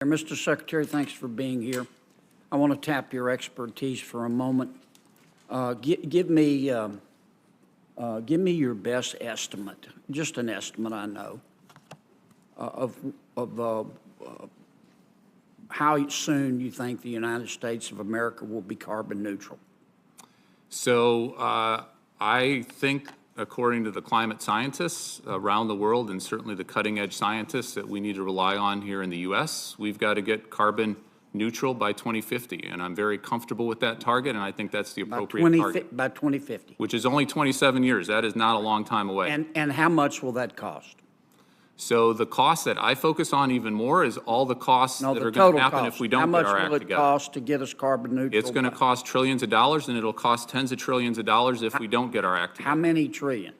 Mr. Secretary, thanks for being here. I want to tap your expertise for a moment. Give me your best estimate, just an estimate, I know, of how soon you think the United States of America will be carbon neutral. So I think, according to the climate scientists around the world, and certainly the cutting-edge scientists that we need to rely on here in the U.S., we've got to get carbon neutral by 2050, and I'm very comfortable with that target, and I think that's the appropriate target. By 2050. Which is only 27 years. That is not a long time away. And how much will that cost? So the cost that I focus on even more is all the costs that are going to happen if we don't get our act together. How much will it cost to get us carbon neutral? It's going to cost trillions of dollars, and it'll cost tens of trillions of dollars if we don't get our act together. How many trillions?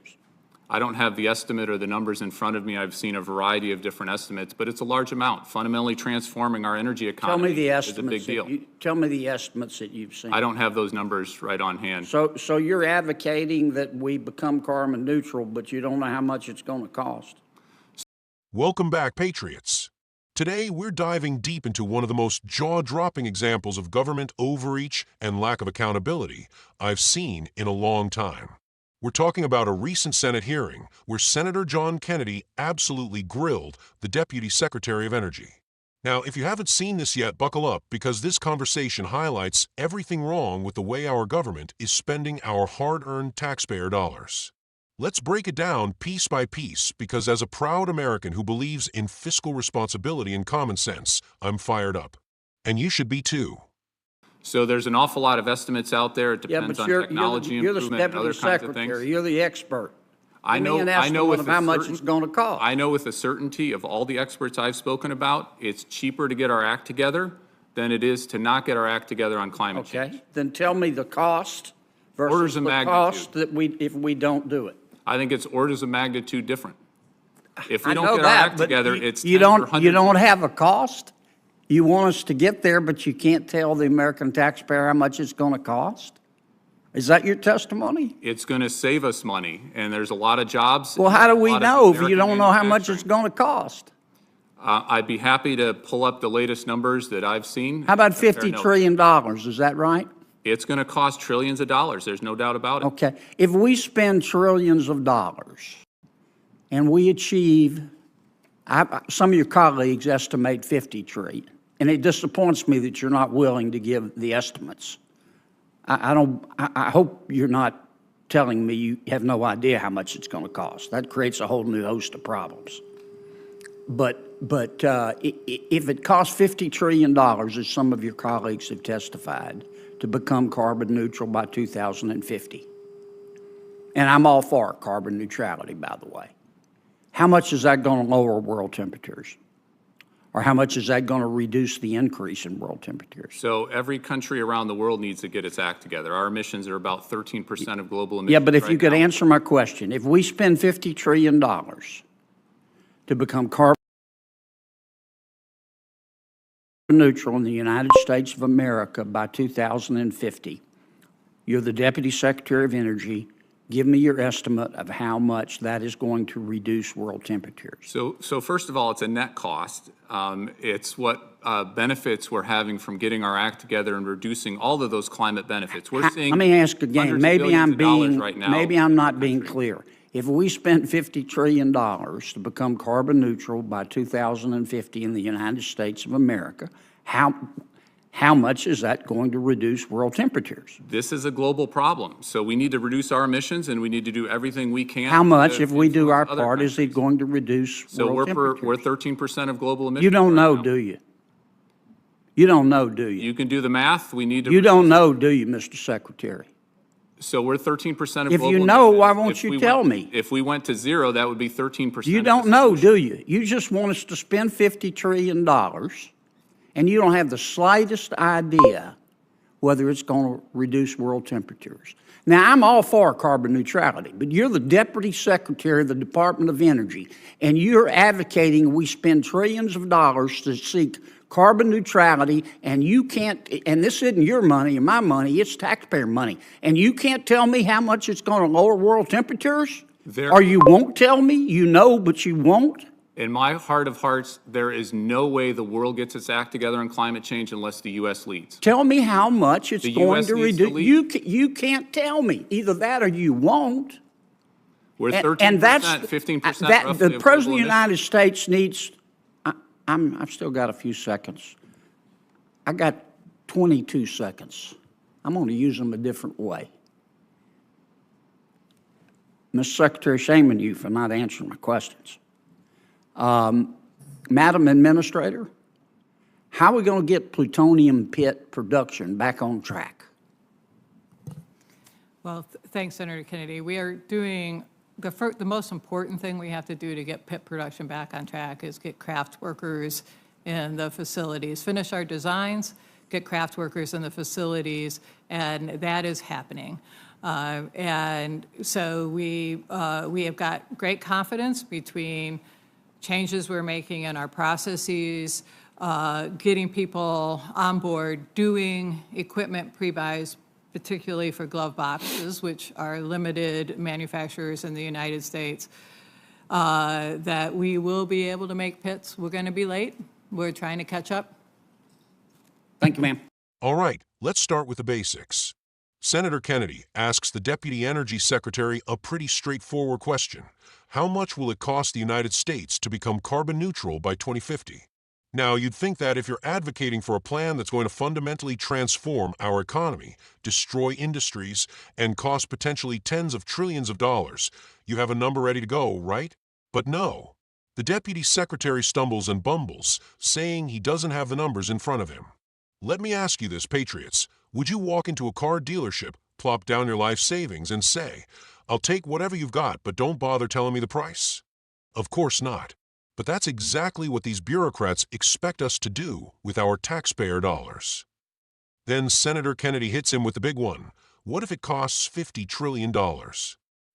I don't have the estimate or the numbers in front of me. I've seen a variety of different estimates, but it's a large amount. Fundamentally transforming our energy economy is a big deal. Tell me the estimates that you've seen. I don't have those numbers right on hand. So you're advocating that we become carbon neutral, but you don't know how much it's going to cost. Welcome back, Patriots. Today, we're diving deep into one of the most jaw-dropping examples of government overreach and lack of accountability I've seen in a long time. We're talking about a recent Senate hearing where Senator John Kennedy absolutely grilled the Deputy Secretary of Energy. Now, if you haven't seen this yet, buckle up, because this conversation highlights everything wrong with the way our government is spending our hard-earned taxpayer dollars. Let's break it down piece by piece, because as a proud American who believes in fiscal responsibility and common sense, I'm fired up. And you should be too. So there's an awful lot of estimates out there. It depends on technology improvement and other kinds of things. You're the expert. I know with how much it's going to cost. I know with the certainty of all the experts I've spoken about, it's cheaper to get our act together than it is to not get our act together on climate change. Okay, then tell me the cost versus the cost that if we don't do it. I think it's orders of magnitude different. If we don't get our act together, it's you don't have a cost. You want us to get there, but you can't tell the American taxpayer how much it's going to cost. Is that your testimony? It's going to save us money, and there's a lot of jobs. Well, how do we know if you don't know how much it's going to cost? I'd be happy to pull up the latest numbers that I've seen. How about $50 trillion? Is that right? It's going to cost trillions of dollars. There's no doubt about it. Okay. If we spend trillions of dollars and we achieve, some of your colleagues estimate 50 trillion, and it disappoints me that you're not willing to give the estimates. I hope you're not telling me you have no idea how much it's going to cost. That creates a whole new host of problems. But if it costs $50 trillion, as some of your colleagues have testified, to become carbon neutral by 2050. And I'm all for carbon neutrality, by the way. How much is that going to lower world temperatures? Or how much is that going to reduce the increase in world temperatures? So every country around the world needs to get its act together. Our emissions are about 13% of global emissions. Yeah, but if you could answer my question, if we spend $50 trillion to become carbon neutral in the United States of America by 2050. You're the Deputy Secretary of Energy. Give me your estimate of how much that is going to reduce world temperatures. So first of all, it's a net cost. It's what benefits we're having from getting our act together and reducing all of those climate benefits. We're seeing. Let me ask again. Maybe I'm not being clear. If we spent $50 trillion to become carbon neutral by 2050 in the United States of America, how much is that going to reduce world temperatures? This is a global problem. So we need to reduce our emissions, and we need to do everything we can. How much, if we do our part, is it going to reduce world temperatures? So we're 13% of global emissions. You don't know, do you? You don't know, do you? You can do the math. We need to. You don't know, do you, Mr. Secretary? So we're 13% of global emissions. If you know, why won't you tell me? If we went to zero, that would be 13%. You don't know, do you? You just want us to spend $50 trillion, and you don't have the slightest idea whether it's going to reduce world temperatures. Now, I'm all for carbon neutrality, but you're the Deputy Secretary of the Department of Energy, and you're advocating we spend trillions of dollars to seek carbon neutrality, and you can't, and this isn't your money or my money, it's taxpayer money, and you can't tell me how much it's going to lower world temperatures? Or you won't tell me? You know, but you won't? In my heart of hearts, there is no way the world gets its act together on climate change unless the U.S. leads. Tell me how much it's The going US to needs to reduce. lead. You can't tell me. Either that or you won't. We're And 13%, that's 15% that roughly the of President global of the emissions. United States needs. I've still got a few seconds. I got 22 seconds. I'm going to use them a different way. Mr. Secretary, shaming you for not answering my questions. Madam Administrator, how are we going to get plutonium pit production back on track? Well, thanks, Senator Kennedy. We are doing, the most important thing we have to do to get pit production back on track is get craft workers in the facilities, finish our designs, get craft workers in the facilities, and that is happening. And so we have got great confidence between changes we're making in our processes, getting people on board, doing equipment pre-buys, particularly for glove boxes, which are limited manufacturers in the United States, that we will be able to make pits. We're going to be late. We're trying to catch up. Thank you, ma'am. All right, let's start with the basics. Senator Kennedy asks the Deputy Energy Secretary a pretty straightforward question. How much will it cost the United States to become carbon neutral by 2050? Now, you'd think that if you're advocating for a plan that's going to fundamentally transform our economy, destroy industries, and cost potentially tens of trillions of dollars, you have a number ready to go, right? But no. The Deputy Secretary stumbles and bumbles, saying he doesn't have the numbers in front of him. Let me ask you this, patriots. Would you walk into a car dealership, plop down your life savings, and say, "I'll take whatever you've got, but don't bother telling me the price"? Of course not. But that's exactly what these bureaucrats expect us to do with our taxpayer dollars. Then Senator Kennedy hits him with the big one. What if it costs $50 trillion?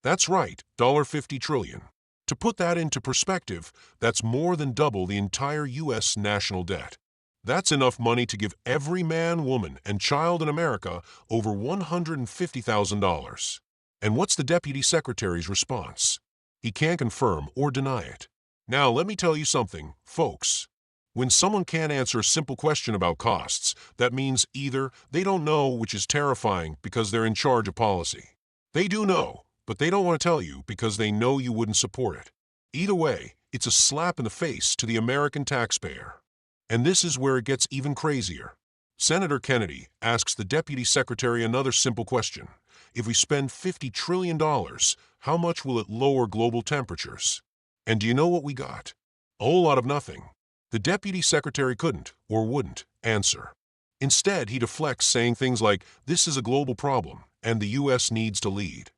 That's right, $50 trillion. To put that into perspective, that's more than double the entire U.S. national debt. That's enough money to give every man, woman, and child in America over $150,000. And what's the Deputy Secretary's response? He can't confirm or deny it. Now, let me tell you something, folks. When someone can't answer a simple question about costs, that means either they don't know, which is terrifying because they're in charge of policy. They do know, but they don't want to tell you because they know you wouldn't support it. Either way, it's a slap in the face to the American taxpayer. And this is where it gets even crazier. Senator Kennedy asks the Deputy Secretary another simple question. If we spend $50 trillion, how much will it lower global temperatures? And do you know what we got? A whole lot of nothing. The Deputy Secretary couldn't, or wouldn't, answer. Instead, he deflects, saying things like, "This is a global problem, and the U.S. needs to lead."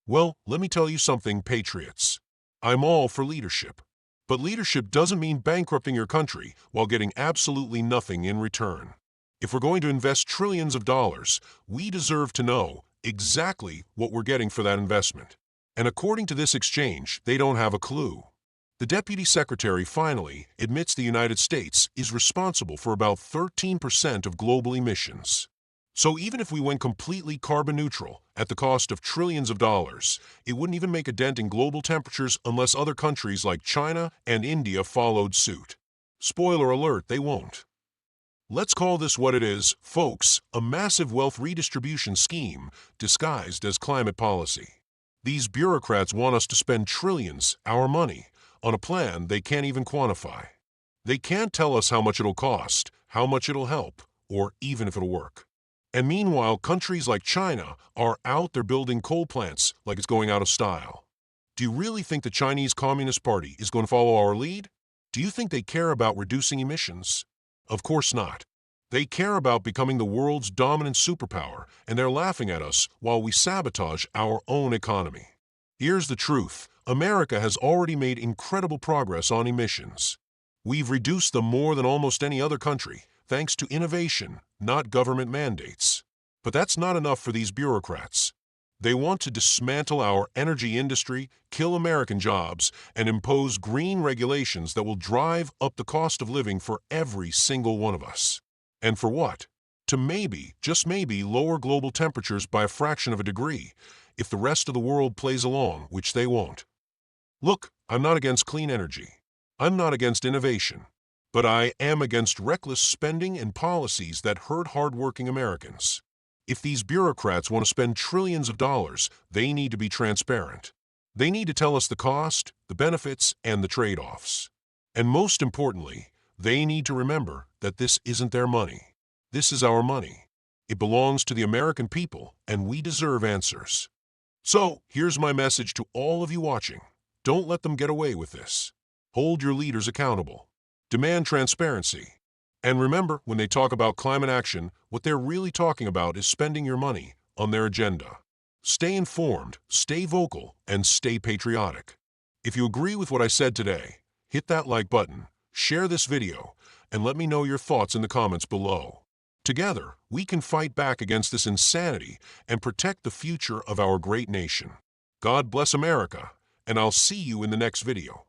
Well, let me tell you something, patriots. I'm all for leadership. But leadership doesn't mean bankrupting your country while getting absolutely nothing in return. If we're going to invest trillions of dollars, we deserve to know exactly what we're getting for that investment. And according to this exchange, they don't have a clue. The Deputy Secretary finally admits the United States is responsible for about 13% of global emissions. So even if we went completely carbon neutral at the cost of trillions of dollars, it wouldn't even make a dent in global temperatures unless other countries like China and India followed suit. Spoiler alert, they won't. Let's call this what it is, folks, a massive wealth redistribution scheme disguised as climate policy. These bureaucrats want us to spend trillions, our money, on a plan they can't even quantify. They can't tell us how much it'll cost, how much it'll help, or even if it'll work. And meanwhile, countries like China are out there building coal plants like it's going out of style. Do you really think the Chinese Communist Party is going to follow our lead? Do you think they care about reducing emissions? Of course not. They care about becoming the world's dominant superpower, and they're laughing at us while we sabotage our own economy. Here's the truth. America has already made incredible progress on emissions. We've reduced them more than almost any other country, thanks to innovation, not government mandates. But that's not enough for these bureaucrats. They want to dismantle our energy industry, kill American jobs, and impose green regulations that will drive up the cost of living for every single one of us. And for what? To maybe, just maybe, lower global temperatures by a fraction of a degree, if the rest of the world plays along, which they won't. Look, I'm not against clean energy. I'm not against innovation, but I am against reckless spending and policies that hurt hardworking Americans. If these bureaucrats want to spend trillions of dollars, they need to be transparent. They need to tell us the cost, the benefits, and the trade-offs. And most importantly, they need to remember that this isn't their money. This is our money. It belongs to the American people, and we deserve answers. So, here's my message to all of you watching. Don't let them get away with this. Hold your leaders accountable. Demand transparency. And remember, when they talk about climate action, what they're really talking about is spending your money on their agenda. Stay informed, stay vocal, and stay patriotic. If you agree with what I said today, hit that like button, share this video, and let me know your thoughts in the comments below. Together, we can fight back against this insanity and protect the future of our great nation. God bless America, and I'll see you in the next video.